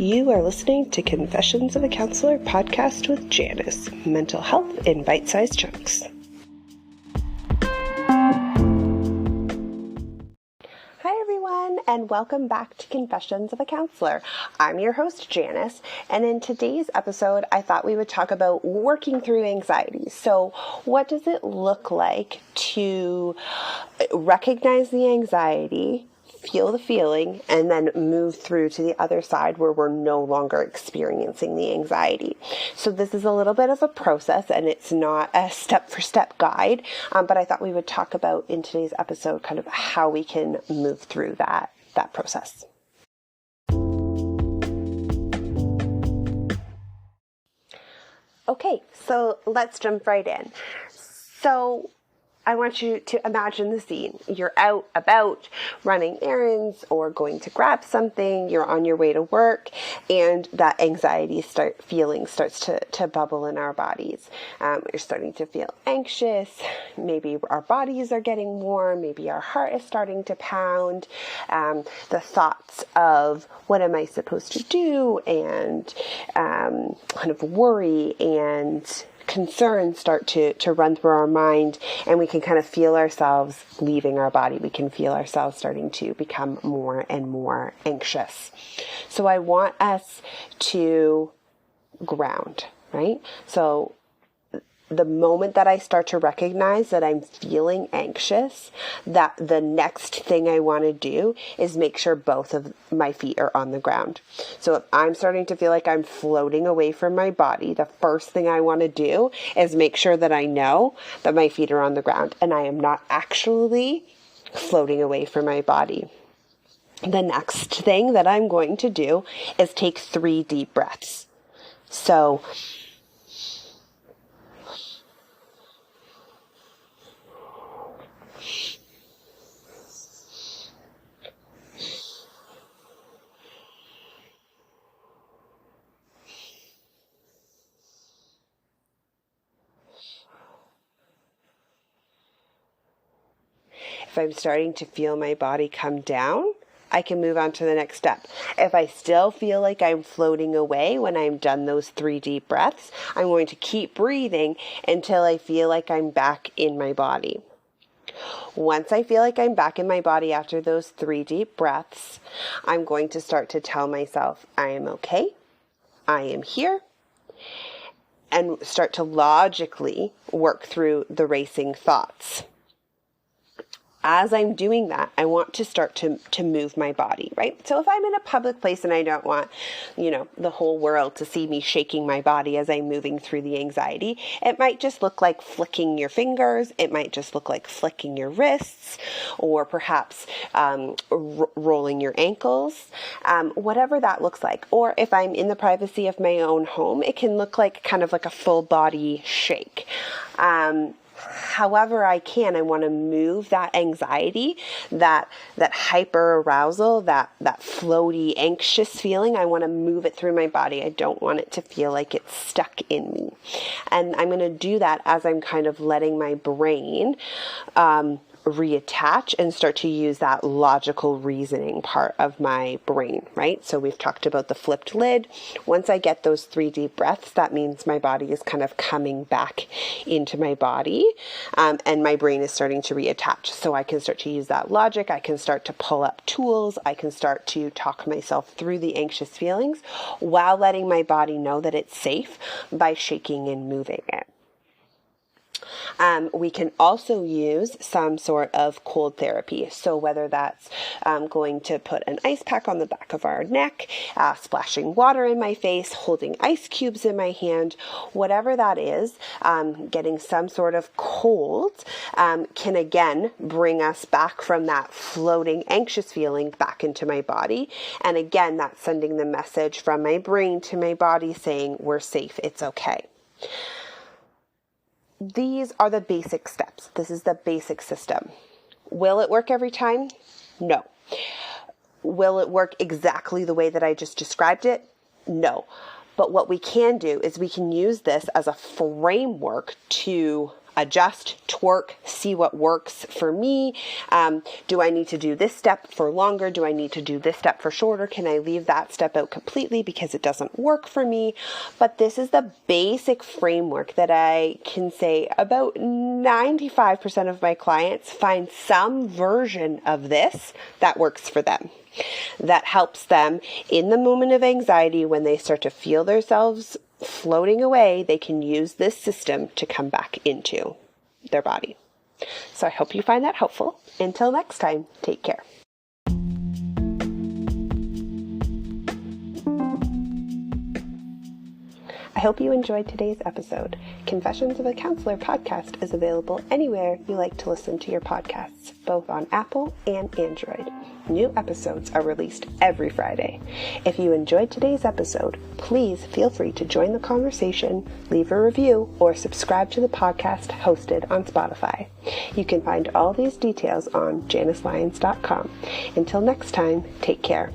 You are listening to Confessions of a Counselor podcast with Janice, mental health in bite-sized chunks. Hi everyone, and welcome back to Confessions of a Counselor. I'm your host, Janice, and in today's episode, I thought we would talk about working through anxiety. So what does it look like to recognize the anxiety, feel the feeling, and then move through to the other side where we're no longer experiencing the anxiety. So this is a little bit of a process, and it's not a step-for-step guide, but I thought we would talk about in today's episode kind of how we can move through that process. Okay, so let's jump right in. So I want you to imagine the scene. You're out about running errands or going to grab something. You're on your way to work, and that anxiety feeling starts to bubble in our bodies. You're starting to feel anxious. Maybe our bodies are getting warm. Maybe our heart is starting to pound. The thoughts of what am I supposed to do, and kind of worry and concerns start to run through our mind, and we can kind of feel ourselves leaving our body. We can feel ourselves starting to become more and more anxious. So I want us to ground, right? So the moment that I start to recognize that I'm feeling anxious, that the next thing I want to do is make sure both of my feet are on the ground. So if I'm starting to feel like I'm floating away from my body, the first thing I want to do is make sure that I know that my feet are on the ground and I am not actually floating away from my body. The next thing that I'm going to do is take 3 deep breaths. So if I'm starting to feel my body come down, I can move on to the next step. If I still feel like I'm floating away when I'm done those 3 deep breaths, I'm going to keep breathing until I feel like I'm back in my body. Once I feel like I'm back in my body after those 3 deep breaths, I'm going to start to tell myself, I am okay, I am here, and start to logically work through the racing thoughts. As I'm doing that, I want to start to move my body, right? So if I'm in a public place and I don't want, the whole world to see me shaking my body as I'm moving through the anxiety, it might just look like flicking your fingers. It might just look like flicking your wrists, or perhaps rolling your ankles, whatever that looks like. Or if I'm in the privacy of my own home, it can look like kind of like a full body shake. However I can, I want to move that anxiety, that hyper arousal, that floaty, anxious feeling. I want to move it through my body. I don't want it to feel like it's stuck in me. And I'm going to do that as I'm kind of letting my brain reattach and start to use that logical reasoning part of my brain, right? So we've talked about the flipped lid. Once I get those 3 deep breaths, that means my body is kind of coming back into my body, and my brain is starting to reattach. So I can start to use that logic. I can start to pull up tools. I can start to talk myself through the anxious feelings while letting my body know that it's safe by shaking and moving it. We can also use some sort of cold therapy. So whether that's going to put an ice pack on the back of our neck, splashing water in my face, holding ice cubes in my hand, whatever that is, getting some sort of cold can again bring us back from that floating anxious feeling back into my body. And again, that's sending the message from my brain to my body saying, we're safe, it's okay. These are the basic steps. This is the basic system. Will it work every time? No. Will it work exactly the way that I just described it? No. But what we can do is we can use this as a framework to adjust, twerk, see what works for me. Do I need to do this step for longer? Do I need to do this step for shorter? Can I leave that step out completely because it doesn't work for me? But this is the basic framework that I can say about 95% of my clients find some version of this that works for them, that helps them in the moment of anxiety when they start to feel themselves floating away. They can use this system to come back into their body. So I hope you find that helpful. Until next time, take care. I hope you enjoyed today's episode. Confessions of a Counselor podcast is available anywhere you like to listen to your podcasts, both on Apple and Android. New episodes are released every Friday. If you enjoyed today's episode, please feel free to join the conversation, leave a review, or subscribe to the podcast hosted on Spotify. You can find all these details on JaniceLyons.com. Until next time, take care.